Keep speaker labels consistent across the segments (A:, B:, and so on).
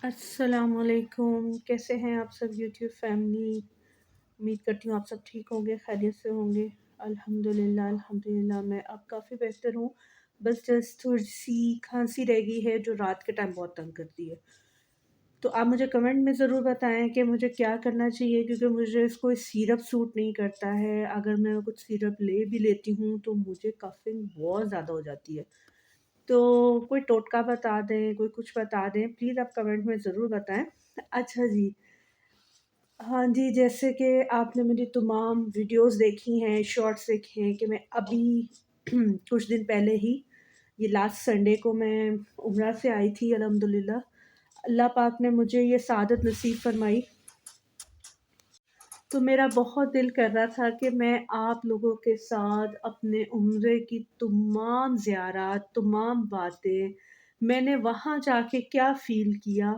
A: السلام علیکم، کیسے ہیں آپ سب یوٹیوب فیملی؟ امید کرتی ہوں آپ سب ٹھیک ہوں گے، خیریت سے ہوں گے۔ الحمدللہ میں اب کافی بہتر ہوں، بس جسٹ تھوڑی سی کھانسی رہ گئی ہے جو رات کے ٹائم بہت تنگ کرتی ہے۔ تو آپ مجھے کمنٹ میں ضرور بتائیں کہ مجھے کیا کرنا چاہیے، کیونکہ مجھے اس کوئی سیرپ سوٹ نہیں کرتا ہے۔ اگر میں کچھ سیرپ لے بھی لیتی ہوں تو مجھے کافنگ بہت زیادہ ہو جاتی ہے۔ تو کوئی ٹوٹکا بتا دیں، کوئی کچھ بتا دیں، پلیز آپ کمنٹ میں ضرور بتائیں۔ اچھا جی، ہاں جی، جیسے کہ آپ نے میری تمام ویڈیوز دیکھی ہیں، شارٹس دیکھے ہیں کہ میں ابھی کچھ دن پہلے ہی، یہ لاسٹ سنڈے کو میں عمرہ سے آئی تھی الحمدللہ۔ اللہ پاک نے مجھے یہ سعادت نصیب فرمائی، تو میرا بہت دل کر رہا تھا کہ میں آپ لوگوں کے ساتھ اپنے عمرے کی تمام زیارات، تمام باتیں، میں نے وہاں جا کے کیا فیل کیا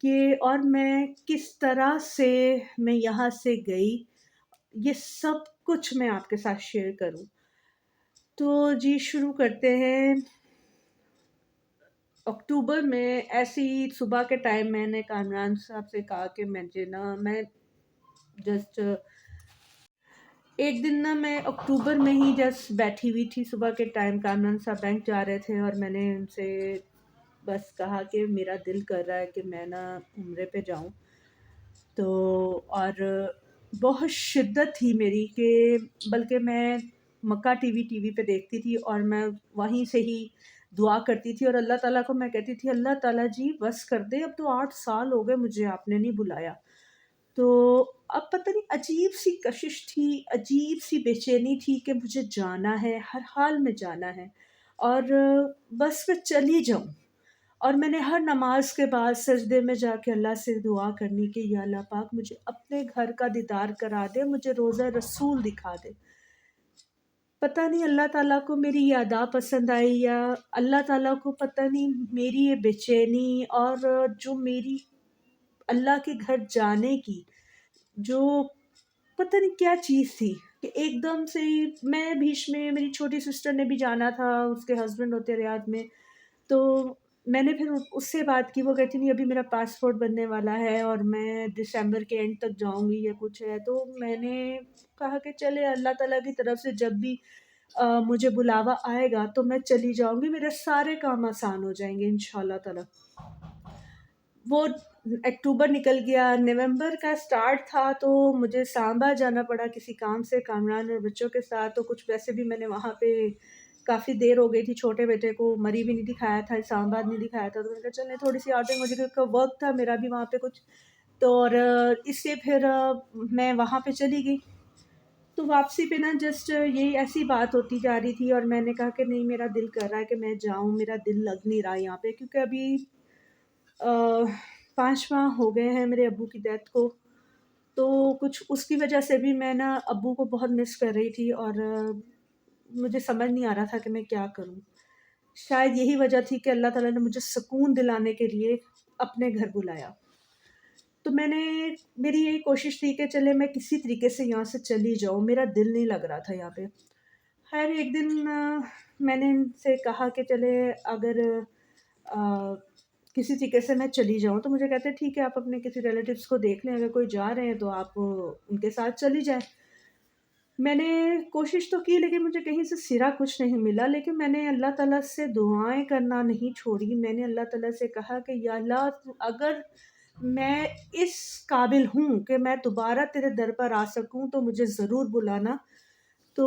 A: کہ اور میں کس طرح سے میں یہاں سے گئی، یہ سب کچھ میں آپ کے ساتھ شیئر کروں۔ تو جی شروع کرتے ہیں۔ اکتوبر میں ایسی صبح کے ٹائم میں نے کامران صاحب سے کہا کہ میں جسٹ ایک دن میں اکتوبر میں ہی جسٹ بیٹھی ہوئی تھی صبح کے ٹائم، کامران صاحب بینک جا رہے تھے اور میں نے ان سے بس کہا کہ میرا دل کر رہا ہے کہ میں عمرے پہ جاؤں۔ تو اور بہت شدت تھی میری کہ بلکہ میں مکہ ٹی وی پہ دیکھتی تھی اور میں وہیں سے ہی دعا کرتی تھی اور اللہ تعالیٰ کو میں کہتی تھی اللہ تعالیٰ جی بس کر دے، اب تو 8 سال ہو گئے مجھے آپ نے نہیں بلایا۔ تو اب پتہ نہیں عجیب سی کشش تھی، عجیب سی بے چینی تھی کہ مجھے جانا ہے، ہر حال میں جانا ہے اور بس میں چلی جاؤں۔ اور میں نے ہر نماز کے بعد سجدے میں جا کے اللہ سے دعا کرنی کہ یا اللہ پاک مجھے اپنے گھر کا دیدار کرا دے، مجھے روضہ رسول دکھا دے۔ پتہ نہیں اللہ تعالیٰ کو میری یہ ادا پسند آئی یا اللہ تعالیٰ کو پتہ نہیں میری یہ بے چینی اور جو میری اللہ کے گھر جانے کی جو پتہ نہیں کیا چیز تھی کہ ایک دم سے ہی میں بیچ میں میری چھوٹی سسٹر نے بھی جانا تھا، اس کے ہسبینڈ ہوتے ریاض میں، تو میں نے پھر اس سے بات کی، وہ کہتی نہیں ابھی میرا پاسپورٹ بننے والا ہے اور میں دسمبر کے اینڈ تک جاؤں گی یا کچھ ہے۔ تو میں نے کہا کہ چلے اللہ تعالیٰ کی طرف سے جب بھی مجھے بلاوا آئے گا تو میں چلی جاؤں گی، میرے سارے کام آسان ہو جائیں گے انشاءاللہ تعالیٰ۔ وہ اکتوبر نکل گیا، نومبر کا سٹارٹ تھا تو مجھے سانبا جانا پڑا کسی کام سے، کامران اور بچوں کے ساتھ۔ تو کچھ ویسے بھی میں نے وہاں پہ کافی دیر ہو گئی تھی، چھوٹے بیٹے کو مری بھی نہیں دکھایا تھا، اسلام آباد نہیں دکھایا تھا، تو میں نے کہا چلیں تھوڑی سی آؤٹنگ ہو جائے کیونکہ ورک تھا میرا بھی وہاں پہ کچھ، تو اور اس سے پھر میں وہاں پہ چلی گئی۔ تو واپسی پہ نا جسٹ یہی ایسی بات ہوتی جا رہی تھی اور میں نے کہا کہ نہیں میرا دل کر رہا ہے کہ میں جاؤں، میرا دل لگ نہیں رہا یہاں پہ، کیونکہ ابھی 5 ماہ ہو گئے ہیں میرے ابو کی ڈیتھ کو، تو کچھ اس کی وجہ سے بھی میں ابو کو بہت مس کر رہی تھی اور مجھے سمجھ نہیں آ رہا تھا کہ میں کیا کروں۔ شاید یہی وجہ تھی کہ اللہ تعالیٰ نے مجھے سکون دلانے کے لیے اپنے گھر بلایا۔ تو میری یہی کوشش تھی کہ چلے میں کسی طریقے سے یہاں سے چلی جاؤں، میرا دل نہیں لگ رہا تھا یہاں پہ۔ خیر ایک دن میں نے ان سے کہا کہ چلے اگر کسی طریقے سے میں چلی جاؤں، تو مجھے کہتے ہیں ٹھیک ہے آپ اپنے کسی ریلیٹیوز کو دیکھ لیں، اگر کوئی جا رہے ہیں تو آپ ان کے ساتھ چلی جائیں۔ میں نے کوشش تو کی لیکن مجھے کہیں سے سرا کچھ نہیں ملا، لیکن میں نے اللہ تعالیٰ سے دعائیں کرنا نہیں چھوڑی۔ میں نے اللہ تعالیٰ سے کہا کہ یا اللہ اگر میں اس قابل ہوں کہ میں دوبارہ تیرے در پر آ سکوں تو مجھے ضرور بلانا، تو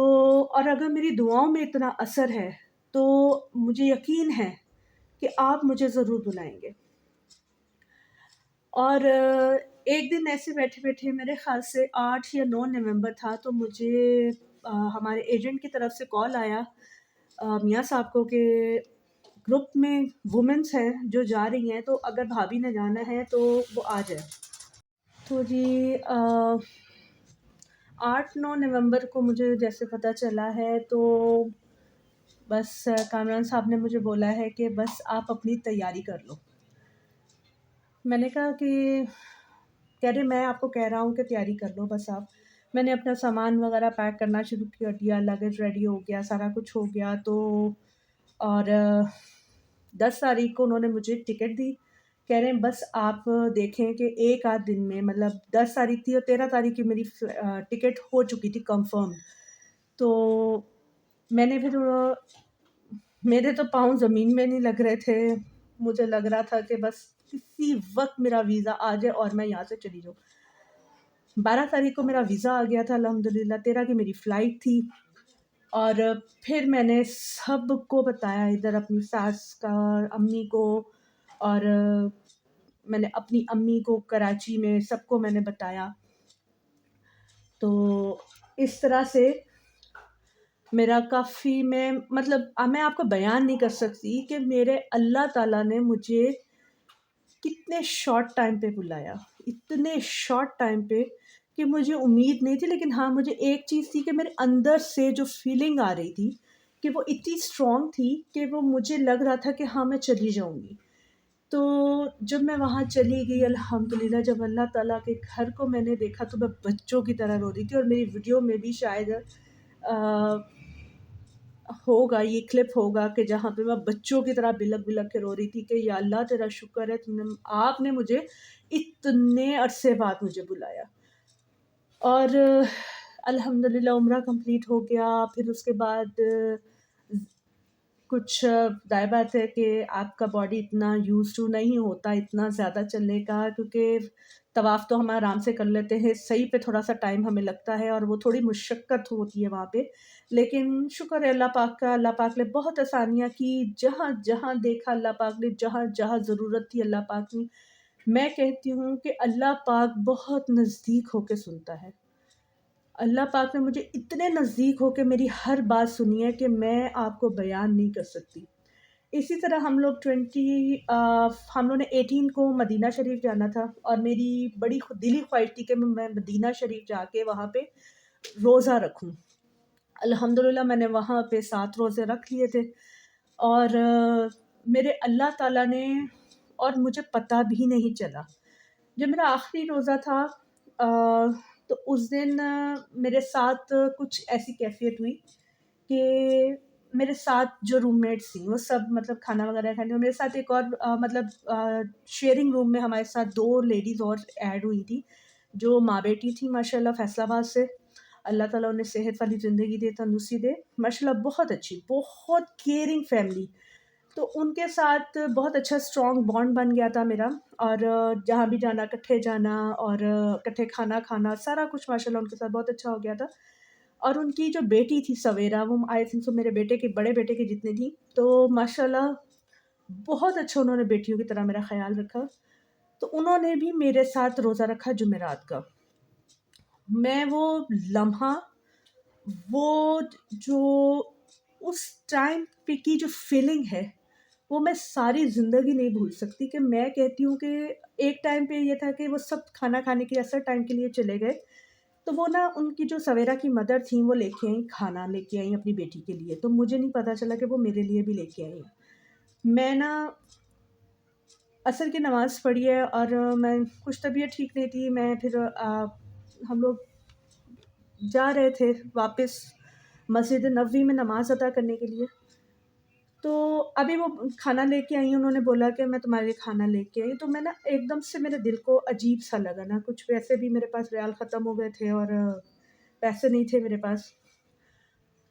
A: اور اگر میری دعاؤں میں اتنا اثر ہے تو مجھے یقین ہے کہ آپ مجھے ضرور بلائیں گے۔ اور ایک دن ایسے بیٹھے بیٹھے میرے خیال سے 8 یا 9 نومبر تھا، تو مجھے ہمارے ایجنٹ کی طرف سے کال آیا میاں صاحب کو کہ گروپ میں وومنس ہیں جو جا رہی ہیں، تو اگر بھابھی نے جانا ہے تو وہ آ جائے۔ تو جی 8-9 نومبر کو مجھے جیسے پتہ چلا ہے تو بس کامران صاحب نے مجھے بولا ہے کہ بس آپ اپنی تیاری کر لو۔ میں نے کہا کہ کہہ رہے میں آپ کو کہہ رہا ہوں کہ تیاری کر لو بس آپ۔ میں نے اپنا سامان وغیرہ پیک کرنا شروع کر دیا، لگیج ریڈی ہو گیا، سارا کچھ ہو گیا۔ تو اور 10 تاریخ کو انہوں نے مجھے ٹکٹ دی کہہ رہے ہیں بس آپ دیکھیں کہ ایک آدھ دن میں، مطلب 10 تاریخ تھی اور 13 تاریخ کی میری ٹکٹ ہو چکی تھی کنفرم. تو میں نے پھر میرے تو پاؤں زمین میں نہیں لگ رہے تھے، مجھے لگ رہا تھا کہ بس کسی وقت میرا ویزا آ جائے اور میں یہاں سے چلی جاؤں. 12 تاریخ کو میرا ویزا آ گیا تھا الحمدللہ. 13 کی میری فلائٹ تھی. اور پھر میں نے سب کو بتایا، ادھر اپنی ساس کا، امی کو، اور میں نے اپنی امی کو کراچی میں سب کو میں نے بتایا. تو اس طرح سے میرا کافی، میں آپ کو بیان نہیں کر سکتی کہ میرے اللہ تعالیٰ نے مجھے کتنے شارٹ ٹائم پہ بلایا، اتنے شارٹ ٹائم پہ کہ مجھے امید نہیں تھی. لیکن ہاں، مجھے ایک چیز تھی کہ میرے اندر سے جو فیلنگ آ رہی تھی کہ وہ اتنی اسٹرانگ تھی کہ وہ مجھے لگ رہا تھا کہ ہاں میں چلی جاؤں گی. تو جب میں وہاں چلی گئی الحمدللہ، جب اللہ تعالیٰ کے گھر کو میں نے دیکھا تو میں بچوں کی طرح رو رہی تھی. اور میری ویڈیو میں بھی شاید ہوگا، یہ کلپ ہوگا کہ جہاں پہ میں بچوں کی طرح بلک بلک کے رو رہی تھی کہ یا اللہ تیرا شکر ہے آپ نے مجھے اتنے عرصے بعد مجھے بلایا. اور الحمدللہ عمرہ کمپلیٹ ہو گیا. پھر اس کے بعد کچھ ظاہر بات ہے کہ آپ کا باڈی اتنا یوز ٹو نہیں ہوتا اتنا زیادہ چلنے کا، کیونکہ طواف تو ہم آرام سے کر لیتے ہیں، صحیح پہ تھوڑا سا ٹائم ہمیں لگتا ہے اور وہ تھوڑی مشقت ہوتی ہے وہاں پہ. لیکن شکر ہے اللہ پاک کا، اللہ پاک نے بہت آسانیاں کی. جہاں جہاں دیکھا اللہ پاک نے، جہاں جہاں ضرورت تھی اللہ پاک نے. میں کہتی ہوں کہ اللہ پاک بہت نزدیک ہو کے سنتا ہے. اللہ پاک نے مجھے اتنے نزدیک ہو کے میری ہر بات سنی ہے کہ میں آپ کو بیان نہیں کر سکتی. اسی طرح ہم لوگ ہم لوگوں نے 18 کو مدینہ شریف جانا تھا، اور میری بڑی دلی خواہش تھی کہ میں مدینہ شریف جا کے وہاں پہ روزہ رکھوں. الحمدللہ میں نے وہاں پہ 7 روزے رکھ لیے تھے. اور میرے اللہ تعالیٰ نے، اور مجھے پتہ بھی نہیں چلا، جب میرا آخری روزہ تھا تو اس دن میرے ساتھ کچھ ایسی کیفیت ہوئی کہ میرے ساتھ جو روم میٹس تھیں وہ سب کھانا وغیرہ کھانے، اور میرے ساتھ ایک اور شیئرنگ روم میں ہمارے ساتھ 2 لیڈیز اور ایڈ ہوئی تھی جو ماں بیٹی تھی ماشاء اللہ، فیصل آباد سے. اللہ تعالیٰ انہیں صحت والی زندگی دے، تندرستی دے. ماشاء اللہ بہت اچھی، بہت کیئرنگ فیملی. تو ان کے ساتھ بہت اچھا اسٹرانگ بانڈ بن گیا تھا میرا. اور جہاں بھی جانا اکٹھے جانا اور اکٹھے کھانا کھانا، سارا کچھ ماشاء اللہ ان کے ساتھ بہت اچھا ہو گیا تھا. اور ان کی جو بیٹی تھی سویرا، وہ آئی تھنک سو میرے بیٹے کے بڑے بیٹے کے جتنی تھی. تو ماشاء اللہ بہت اچھا انہوں نے بیٹیوں کی طرح میرا خیال رکھا. تو انہوں نے بھی میرے ساتھ روزہ رکھا جمعرات کا. میں وہ لمحہ، وہ جو اس ٹائم پہ کی جو فیلنگ ہے وہ میں ساری زندگی نہیں بھول سکتی. کہ میں کہتی ہوں کہ ایک ٹائم پہ یہ تھا کہ وہ سب کھانا کھانے کے اثر ٹائم کے لیے چلے گئے. تو وہ ان کی جو سویرا کی مدر تھیں وہ لے کے آئیں، کھانا لے کے آئیں اپنی بیٹی کے لیے. تو مجھے نہیں پتا چلا کہ وہ میرے لیے بھی لے کے آئیں. میں عصر کی نماز پڑھی ہے اور میں کچھ طبیعت ٹھیک نہیں تھی. میں پھر ہم لوگ جا رہے تھے واپس مسجد نبوی میں نماز ادا کرنے کے لیے. تو ابھی وہ کھانا لے کے آئی، انہوں نے بولا کہ میں تمہارے لیے کھانا لے کے آئی. تو میں ایک دم سے میرے دل کو عجیب سا لگا نا، کچھ ویسے بھی میرے پاس ریال ختم ہو گئے تھے اور پیسے نہیں تھے میرے پاس.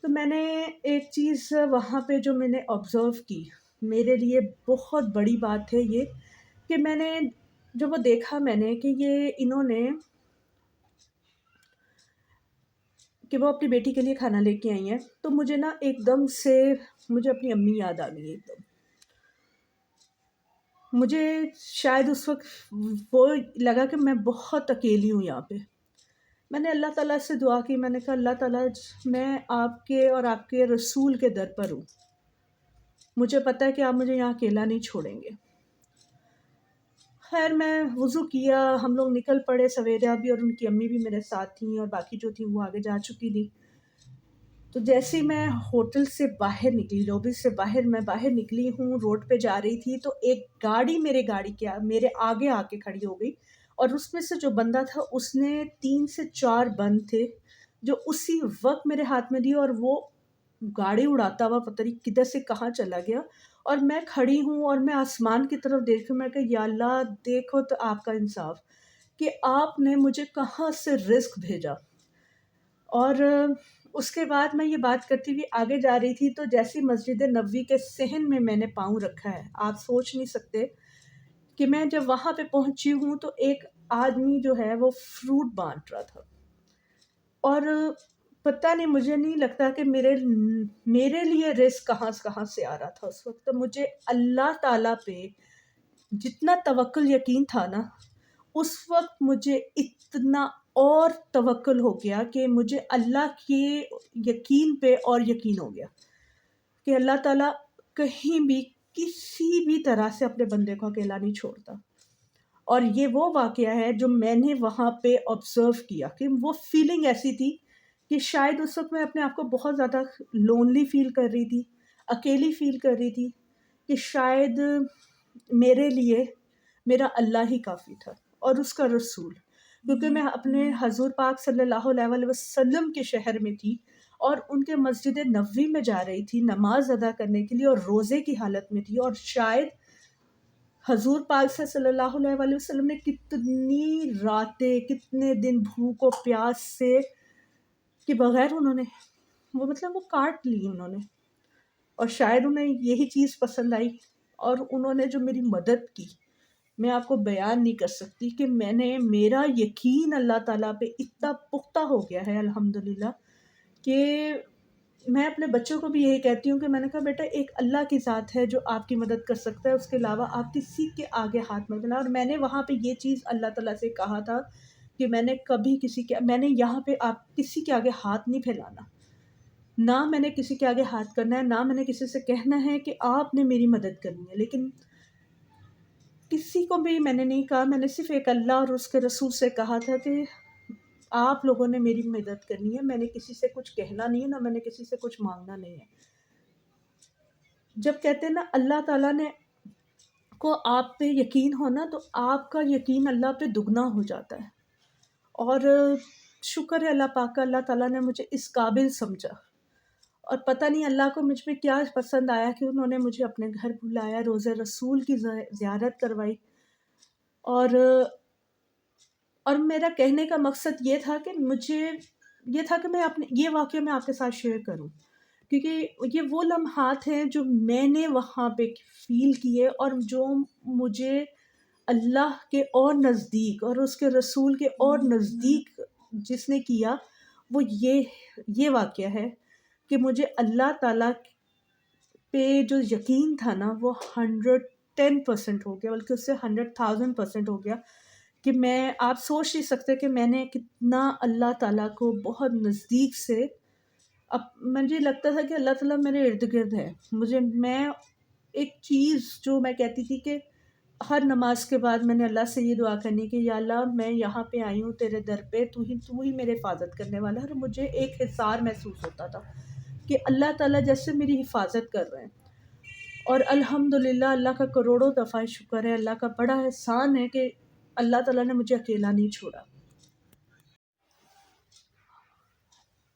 A: تو میں نے ایک چیز وہاں پہ جو میں نے آبزرو کی، میرے لیے بہت بڑی بات ہے یہ، کہ میں نے جب وہ دیکھا میں نے کہ انہوں نے کہ وہ اپنی بیٹی کے لیے کھانا لے کے آئی ہیں، تو مجھے ایک دم سے مجھے اپنی امی یاد آ گئی. ایک دم مجھے شاید اس وقت وہ لگا کہ میں بہت اکیلی ہوں یہاں پہ. میں نے اللہ تعالیٰ سے دعا کی، میں نے کہا اللہ تعالیٰ میں آپ کے اور آپ کے رسول کے در پر ہوں، مجھے پتہ ہے کہ آپ مجھے یہاں اکیلا نہیں چھوڑیں گے. خیر میں وضو کیا، ہم لوگ نکل پڑے. سویرا بھی اور ان کی امی بھی میرے ساتھ تھیں اور باقی جو تھیں وہ آگے جا چکی تھیں. تو جیسے ہی میں ہوٹل سے باہر نکلی، لوبی سے میں باہر نکلی ہوں، روڈ پہ جا رہی تھی تو ایک گاڑی میرے آگے آ کے کھڑی ہو گئی. اور اس میں سے جو بندہ تھا اس نے 3 سے 4 بند تھے جو اسی وقت میرے ہاتھ میں دی، اور وہ گاڑی اڑاتا ہوا پتہ نہیں کدھر سے کہاں چلا گیا، اور میں کھڑی ہوں اور میں آسمان کی طرف دیکھ رہی ہوں. میں کہ یا اللہ دیکھو تو آپ کا انصاف کہ آپ نے مجھے کہاں سے رزق بھیجا. اور اس کے بعد میں یہ بات کرتی ہوئی آگے جا رہی تھی، تو جیسی مسجد نبوی کے صحن میں نے پاؤں رکھا ہے، آپ سوچ نہیں سکتے کہ میں جب وہاں پہ پہنچی ہوں تو ایک آدمی جو ہے وہ فروٹ بانٹ رہا تھا. اور پتہ نہیں، مجھے نہیں لگتا کہ میرے لیے رزق کہاں سے آ رہا تھا اس وقت. تو مجھے اللہ تعالیٰ پہ جتنا توکل یقین تھا نا، اس وقت مجھے اتنا اور توکل ہو گیا کہ مجھے اللہ کے یقین پہ اور یقین ہو گیا کہ اللہ تعالیٰ کہیں بھی کسی بھی طرح سے اپنے بندے کو اکیلا نہیں چھوڑتا. اور یہ وہ واقعہ ہے جو میں نے وہاں پہ آبزرو کیا کہ وہ فیلنگ ایسی تھی کہ شاید اس وقت میں اپنے آپ کو بہت زیادہ لونلی فیل کر رہی تھی، اکیلی فیل کر رہی تھی، کہ شاید میرے لیے میرا اللہ ہی کافی تھا اور اس کا رسول. کیونکہ میں اپنے حضور پاک صلی اللہ علیہ وسلم کے شہر میں تھی اور ان کے مسجد نبوی میں جا رہی تھی نماز ادا کرنے کے لیے، اور روزے کی حالت میں تھی. اور شاید حضور پاک سے صلی اللہ علیہ وسلم نے کتنی راتیں کتنے دن بھوک و پیاس سے کے بغیر انہوں نے وہ کاٹ لی انہوں نے. اور شاید انہیں یہی چیز پسند آئی، اور انہوں نے جو میری مدد کی میں آپ کو بیان نہیں کر سکتی کہ میرا یقین اللہ تعالیٰ پہ اتنا پختہ ہو گیا ہے الحمدللہ کہ میں اپنے بچوں کو بھی یہی کہتی ہوں کہ میں نے کہا بیٹا ایک اللہ کی ذات ہے جو آپ کی مدد کر سکتا ہے، اس کے علاوہ آپ کسی کے آگے ہاتھ مت پھیلانا. اور میں نے وہاں پہ یہ چیز اللہ تعالیٰ سے کہا تھا کہ میں نے یہاں پہ آپ کسی کے آگے ہاتھ نہیں پھیلانا، نہ میں نے کسی کے آگے ہاتھ کرنا ہے، نہ میں نے کسی سے کہنا ہے کہ آپ نے میری مدد کرنی ہے. لیکن کسی کو بھی میں نے نہیں کہا، میں نے صرف ایک اللہ اور اس کے رسول سے کہا تھا کہ آپ لوگوں نے میری مدد کرنی ہے، میں نے کسی سے کچھ کہنا نہیں ہے، نہ میں نے کسی سے کچھ مانگنا نہیں ہے. جب کہتے ہیں نا اللہ تعالیٰ نے کو آپ پہ یقین ہونا تو آپ کا یقین اللہ پہ دگنا ہو جاتا ہے. اور شکر ہے اللہ پاک کا، اللہ تعالیٰ نے مجھے اس قابل سمجھا، اور پتہ نہیں اللہ کو مجھ پہ کیا پسند آیا کہ انہوں نے مجھے اپنے گھر بلایا، روزہ رسول کی زیارت کروائی. اور میرا کہنے کا مقصد یہ تھا کہ میں یہ واقعہ میں آپ کے ساتھ شیئر کروں، کیونکہ یہ وہ لمحات ہیں جو میں نے وہاں پہ فیل کیے، اور جو مجھے اللہ کے اور نزدیک اور اس کے رسول کے اور نزدیک جس نے کیا وہ یہ واقعہ ہے کہ مجھے اللہ تعالیٰ پہ جو یقین تھا نا وہ 110% ہو گیا، بلکہ اس سے 100,000% ہو گیا. کہ آپ سوچ نہیں سکتے کہ میں نے کتنا اللہ تعالیٰ کو بہت نزدیک سے مجھے لگتا تھا کہ اللہ تعالیٰ میرے ارد گرد ہے. میں ایک چیز جو میں کہتی تھی کہ ہر نماز کے بعد میں نے اللہ سے یہ دعا کرنی کہ یا اللہ میں یہاں پہ آئی ہوں تیرے در پہ، تو ہی میرے حفاظت کرنے والا ہے. اور مجھے ایک حصار محسوس ہوتا تھا کہ اللہ تعالیٰ جیسے میری حفاظت کر رہے ہیں. اور الحمدللہ اللہ کا کروڑوں دفعہ شکر ہے، اللہ کا بڑا احسان ہے کہ اللہ تعالیٰ نے مجھے اکیلا نہیں چھوڑا.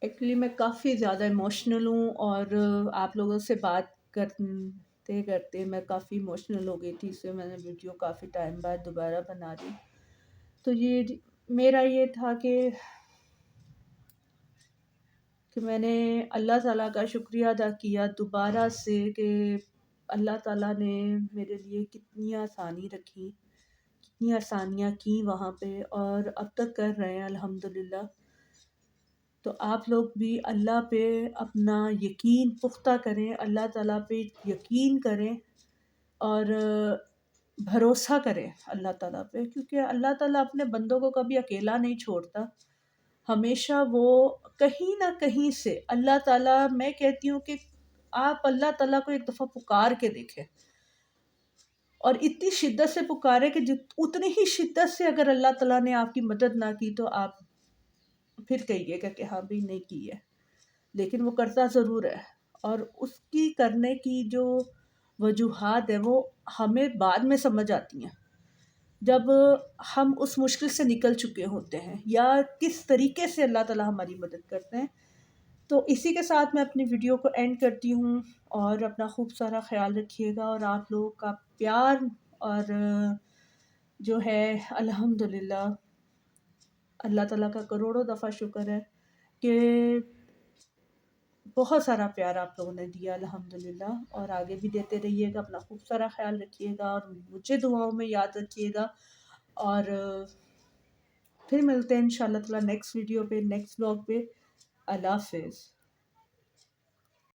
A: ایکچولی میں کافی زیادہ ایموشنل ہوں، اور آپ لوگوں سے بات کرتے کرتے میں کافی ایموشنل ہو گئی تھی، اس سے میں نے ویڈیو کافی ٹائم بعد دوبارہ بنا دی. تو میرا یہ تھا کہ میں نے اللہ تعالیٰ کا شکریہ ادا کیا دوبارہ سے کہ اللہ تعالیٰ نے میرے لیے کتنی آسانی رکھی، کتنی آسانیاں کی وہاں پہ، اور اب تک کر رہے ہیں الحمدللہ. تو آپ لوگ بھی اللہ پہ اپنا یقین پختہ کریں، اللہ تعالیٰ پہ یقین کریں اور بھروسہ کریں اللہ تعالیٰ پہ، کیونکہ اللہ تعالیٰ اپنے بندوں کو کبھی اکیلا نہیں چھوڑتا. ہمیشہ وہ کہیں نہ کہیں سے اللہ تعالیٰ، میں کہتی ہوں کہ آپ اللہ تعالیٰ کو ایک دفعہ پکار کے دیکھیں، اور اتنی شدت سے پکارے کہ اتنی ہی شدت سے اگر اللہ تعالیٰ نے آپ کی مدد نہ کی تو آپ پھر کہیے گا کہ ہاں بھی نہیں کی ہے، لیکن وہ کرتا ضرور ہے. اور اس کی کرنے کی جو وجوہات ہیں وہ ہمیں بعد میں سمجھ آتی ہیں جب ہم اس مشکل سے نکل چکے ہوتے ہیں، یا کس طریقے سے اللہ تعالیٰ ہماری مدد کرتے ہیں. تو اسی کے ساتھ میں اپنی ویڈیو کو اینڈ کرتی ہوں، اور اپنا خوب سارا خیال رکھیے گا، اور آپ لوگوں کا پیار اور جو ہے الحمدللہ اللہ تعالیٰ کا کروڑوں دفعہ شکر ہے کہ بہت سارا پیار آپ لوگوں نے دیا الحمدللہ، اور آگے بھی دیتے رہیے گا، اپنا خوب سارا خیال رکھیے گا اور مجھے دعاؤں میں یاد رکھیے گا، اور پھر ملتے ہیں انشاءاللہ تعالیٰ نیکسٹ ویڈیو پہ، نیکسٹ بلاگ پہ۔ اللہ حافظ۔